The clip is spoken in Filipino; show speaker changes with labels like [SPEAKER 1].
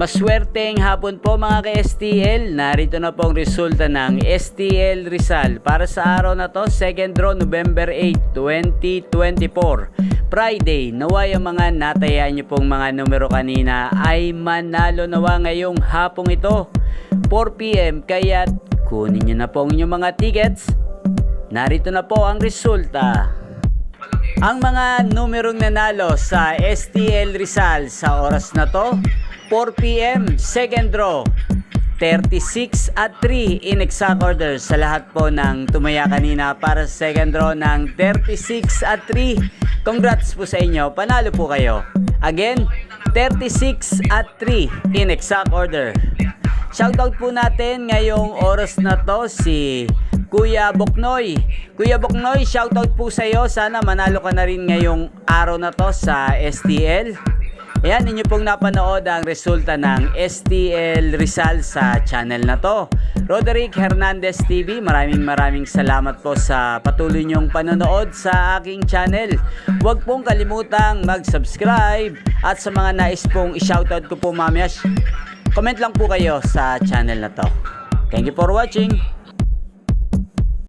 [SPEAKER 1] Maswerteng hapon po mga ka-STL. Narito na po ang resulta ng STL Rizal para sa araw na to, second draw November 8, 2024. Friday, naway ang mga natayaan nyo pong mga numero kanina ay manalo nawa ngayong hapong ito 4 PM, kaya kunin nyo na po ang inyong mga tickets. Narito na po ang resulta. Ang mga numerong nanalo sa STL Rizal sa oras na to, 4 PM, second draw, 36 at 3 in exact order sa lahat po ng tumaya kanina para sa second draw ng 36 at 3. Congrats po sa inyo, panalo po kayo. Again, 36 at 3 in exact order. Shoutout po natin ngayong oras na to si Kuya Boknoy. Kuya Boknoy, shoutout po sa iyo. Sana manalo ka na rin ngayong araw na to sa STL. Ayan, ninyo pong napanood ang resulta ng STL Rizal sa channel na to. Roderick Hernandez TV, maraming salamat po sa patuloy nyong panonood sa aking channel. Huwag pong kalimutang mag-subscribe at sa mga nais pong i-shoutout ko po mamaya, comment lang po kayo sa channel na to. Thank you for watching.